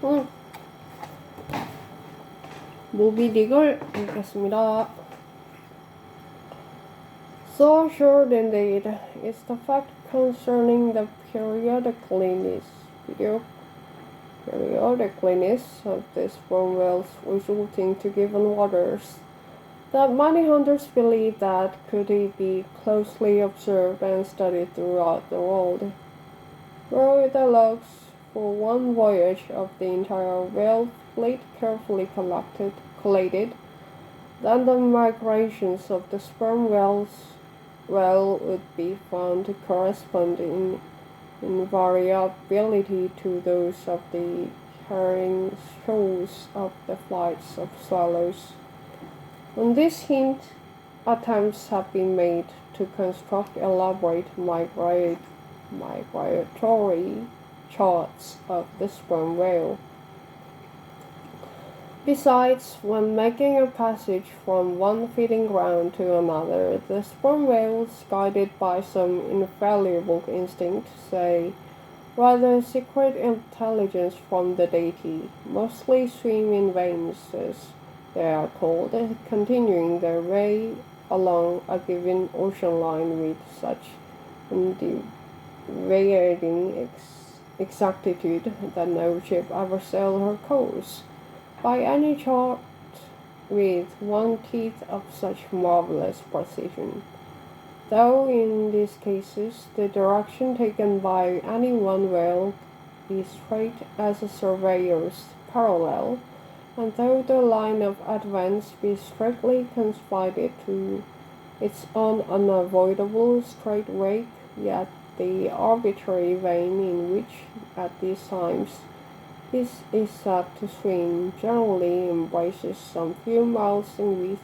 응. 모비딕을 읽겠습니다. So short indeed is the fact concerning the periodicalness of the sperm whales resulting to given waters, that many hunters believe that could it be closely observed and studied throughout the world, were the logs for one voyage of the entire whale fleet carefully collated, then the migrations of the sperm whales would be found to correspond in variability to those of the carrying shoals of the flights of swallows. On this hint, attempts have been made to construct elaborate migratory charts of the sperm whale. Besides, when making a passage from one feeding ground to another, the sperm whales, guided by some infallible instinct, say rather secret intelligence from the deity, mostly swim in veins, as they are called, continuing their way along a given ocean line with such undeviating exactitude that no ship ever sailed her course by any chart with 1/10 of such marvelous precision, though in these cases the direction taken by any one whale be straight as a surveyor's parallel, and though the line of advance be strictly confined to its own unavoidable straight wake, yet the arbitrary vein in which at these times this is said to swim generally embraces some few miles in width,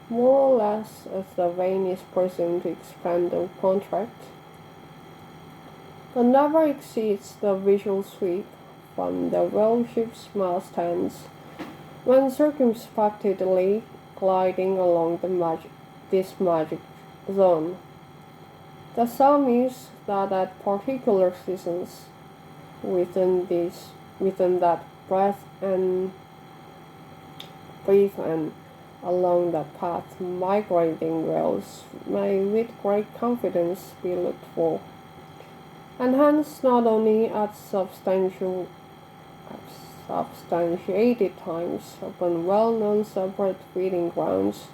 more or less as the vein is presumed to expand or contract, but never exceeds the visual sweep from the whale ship's mastheads when circumspectly gliding along this magic zone. The sum is that at particular seasons within that breadth and along that path, migrating whales may with great confidence be looked for, and hence not only at substantiated times upon well-known separate feeding grounds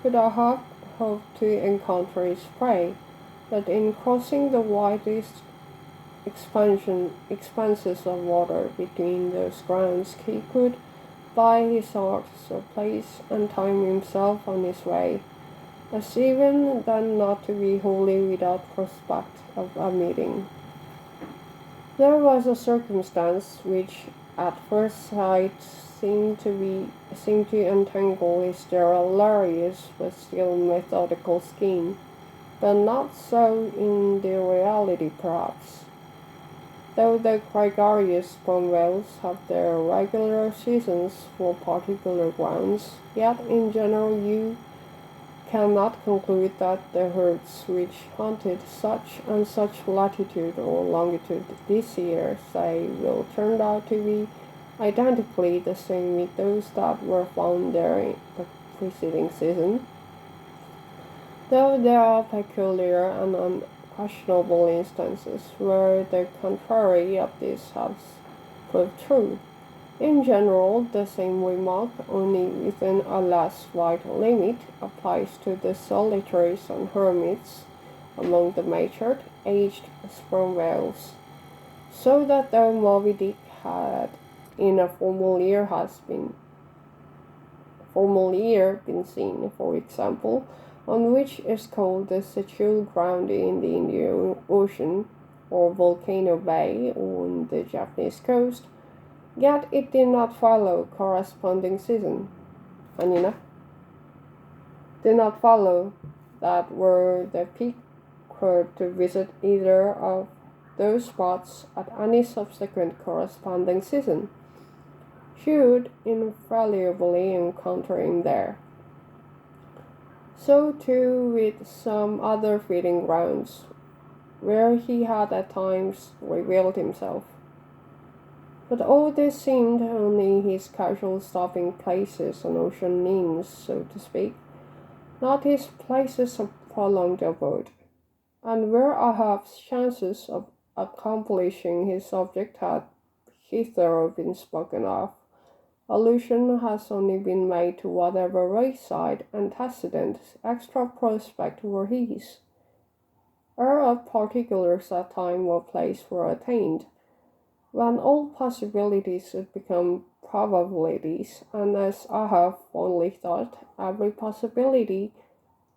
could a hawk hope to encounter his prey, but in crossing the widest expanses of water between those grounds, he could, by his arts of place and time himself on his way, as even then not to be wholly without prospect of a meeting. There was a circumstance which at first sight seemed to entangle his hilarious but still methodical scheme, but not so in the reality perhaps. Though the gregarious sperm whales have their regular seasons for particular grounds, yet in general you cannot conclude that the herds which hunted such and such latitude or longitude this year, say, will turn out to be identically the same with those that were found there in the preceding season, though there are peculiar and unquestionable instances where the contrary of this has proved true. In general, the same remark, only within a less wide limit, applies to the solitaries and hermits among the matured, aged sperm whales, so that though Moby Dick had in a formal year been seen, for example, on which is called the Sechul Ground in the Indian Ocean, or Volcano Bay on the Japanese coast, yet it did not follow corresponding season. 아니나? Did not follow that were the picked to visit either of those spots at any subsequent corresponding season, should infallibly encounter him there. So too with some other feeding grounds, where he had at times revealed himself. But all this seemed only his casual stopping places on ocean inns, so to speak, not his places of prolonged abode, and where Ahab's chances of accomplishing his object had hitherto been spoken of. Allusion has only been made to whatever wayside antecedent extra prospect were his, ere of particulars at time or place were attained, when all possibilities would become probabilities, and as I have fondly thought, every possibility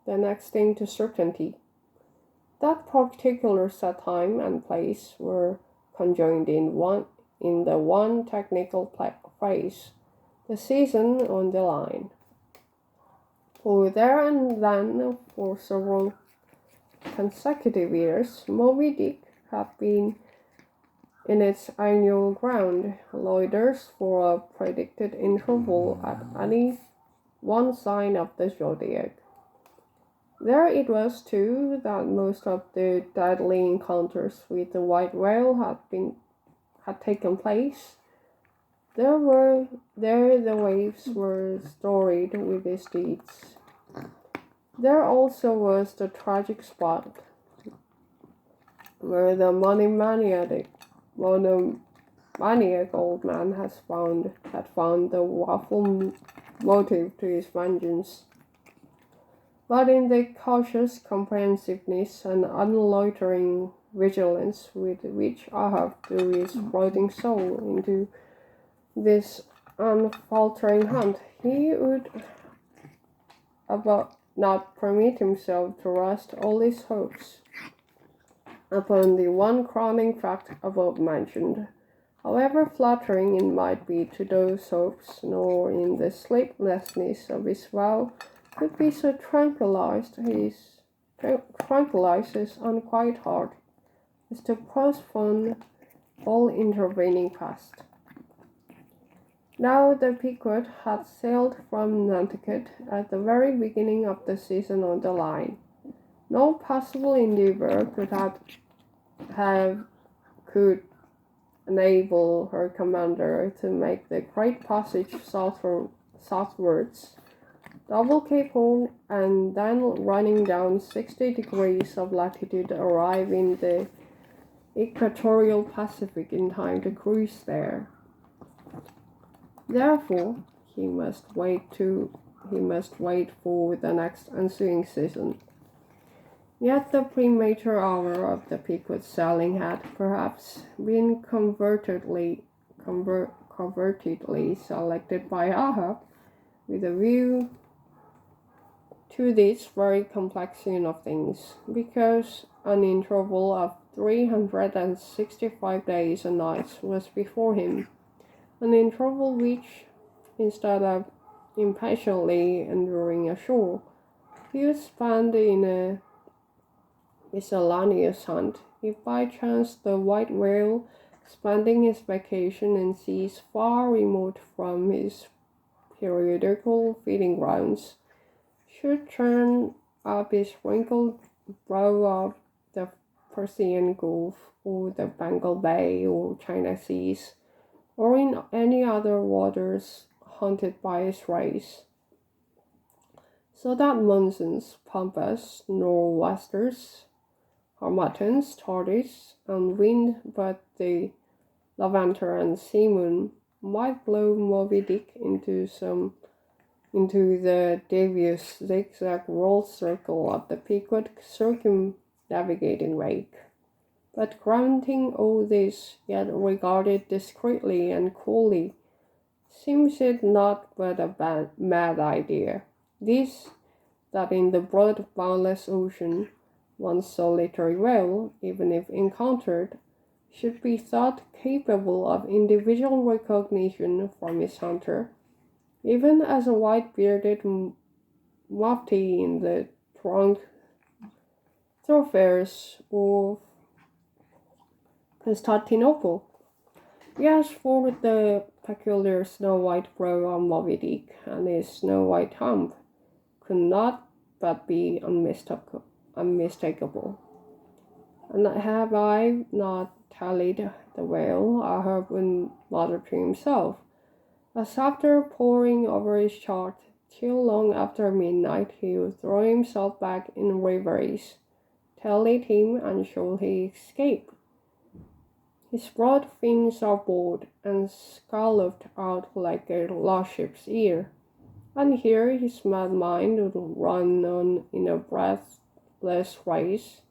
the next thing to certainty. That particulars at time and place were conjoined in the one technical phrase, the season on the line. For there and then, for several consecutive years, Moby Dick had been in its annual ground, loiters for a predicted interval at any one sign of the zodiac. There it was, too, that most of the deadly encounters with the white whale had taken place. There the waves were storied with his deeds. There also was the tragic spot where the monomaniac old man had found the awful motive to his vengeance. But in the cautious comprehensiveness and unloitering vigilance with which Ahab threw his floating soul into this unfaltering hunt, he would about not permit himself to rest all his hopes upon the one crowning fact above mentioned, however flattering it might be to those hopes, nor in the sleeplessness of his vow could be so tranquilize his unquiet heart as to postpone all intervening past. Now the Pequod had sailed from Nantucket at the very beginning of the season on the line. No possible endeavor could enable her commander to make the great passage southwards, double Cape Horn, and then running down 60 degrees of latitude arrive in the equatorial Pacific in time to cruise there. Therefore, he must wait for the next ensuing season. Yet the premature hour of the Pequod's sailing had perhaps been covertly selected by Ahab with a view to this very complexion of things, because an interval of 365 days and nights was before him, an interval which, instead of impatiently enduring ashore, he would spend in a miscellaneous hunt, if by chance the white whale, spending his vacation in seas far remote from his periodical feeding grounds, should turn up his wrinkled brow of the Persian Gulf, or the Bengal Bay, or China Seas, or in any other waters haunted by his race, so that monsoons, pampas, nor'westers, harmattans, tortoise, and wind but the levanter and seamoon might blow Moby Dick into the devious zigzag world circle of the Pequod circumnavigating wake. But granting all this, yet regarded discreetly and coolly, seems it not but a mad idea, this, that in the broad boundless ocean, one solitary whale, even if encountered, should be thought capable of individual recognition from his hunter, even as a white-bearded mufti in the thoroughfares of Constantinople. Yes, for the peculiar snow-white brow of Moby Dick and his snow-white hump could not but be unmistakable. And have I not tallied the whale, Ahab would mutter to himself, as after poring over his chart till long after midnight he would throw himself back in reveries. Tell it him, and should he escape? His broad fins are bored and scalloped out like a lost ship's ear, and here his mad mind would run on in a breathless race,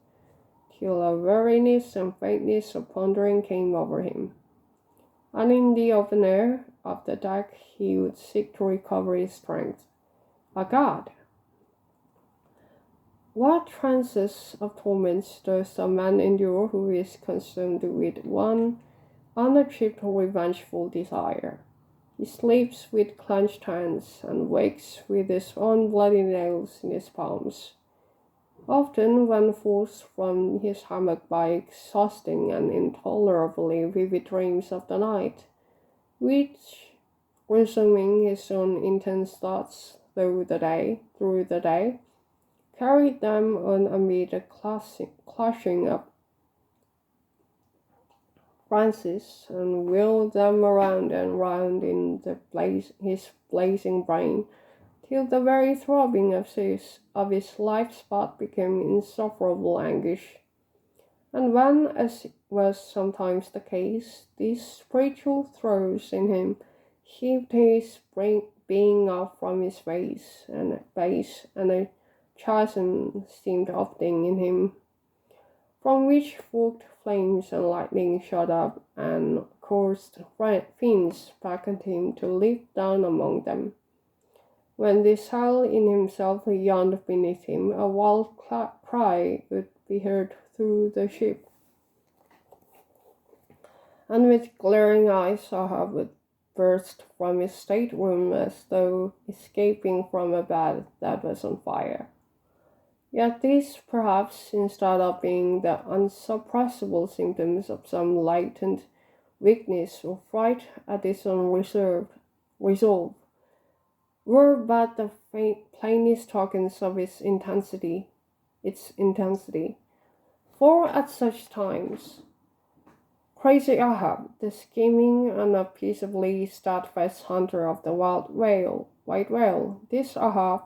till a weariness and faintness of pondering came over him, and in the open air of the deck he would seek to recover his strength. A god! What trances of torments does a man endure who is consumed with one unachieved revengeful desire? He sleeps with clenched hands and wakes with his own bloody nails in his palms. Often, when forced from his hammock by exhausting and intolerably vivid dreams of the night, which, resuming his own intense thoughts through the day, carried them on amid a clashing of branches, and whirled them round and round in his blazing brain, till the very throbbing of his life spot became insufferable anguish. And when, as was sometimes the case, these spiritual throes in him heaved his being off from his base, and a chasm seemed opening in him, from which forked flames and lightning shot up, and coursed fiends beckoned him to leap down among them. When this hell in himself yawned beneath him, a wild cry would be heard through the ship, and with glaring eyes Ahab would burst from his stateroom as though escaping from a bed that was on fire. Yet these, perhaps, instead of being the unsuppressible symptoms of some latent weakness or fright at his own resolve, were but the plainest tokens of its intensity. For at such times, crazy Ahab, the scheming and unappeasably steadfast hunter of the white whale, this Ahab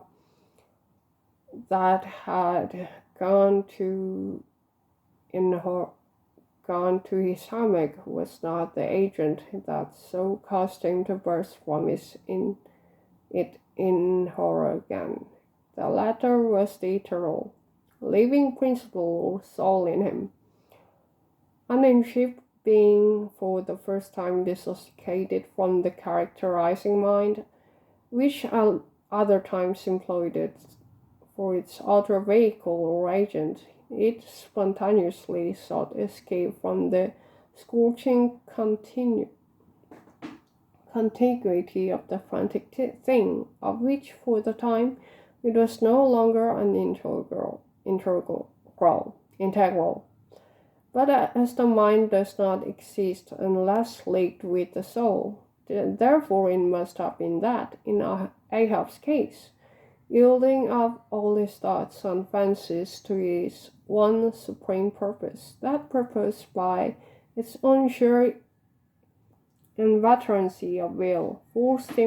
that had gone to his hammock, was not the agent that so caused him to burst from it in horror again. The latter was the eternal, living principle or soul in him, and in ship being for the first time dissociated from the characterizing mind, which at other times employed it for its outer vehicle or agent, it spontaneously sought escape from the scorching contiguity of the frantic thing, of which for the time it was no longer an integral. But as the mind does not exist unless linked with the soul, therefore it must have been that, in Ahab's case, yielding up all his thoughts and fancies to his one supreme purpose, that purpose by its own sheer inveterancy of will forced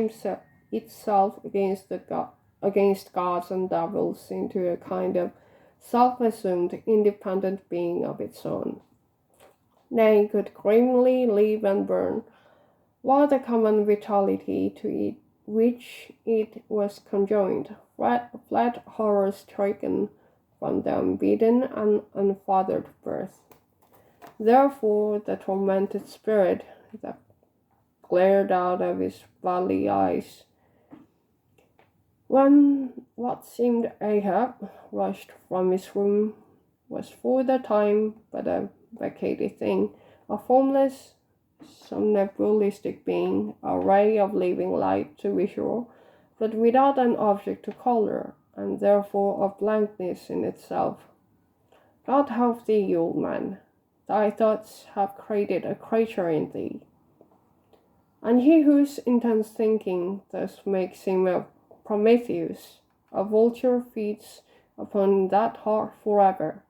itself against gods and devils into a kind of self-assumed independent being of its own. Nay, could grimly live and burn, while the common vitality to which it was conjoined fled horror-stricken from the unbidden and unfathered birth. Therefore, the tormented spirit that glared out of his bodily eyes when what seemed Ahab rushed from his room was for the time but a vacated thing, a formless, somnambulistic being, a ray of living light to be sure, but without an object to color, and therefore of blankness in itself. God help thee, old man, thy thoughts have created a creature in thee. And he whose intense thinking thus makes him a Prometheus, a vulture feeds upon that heart forever.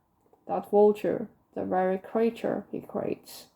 That vulture, the very creature he creates.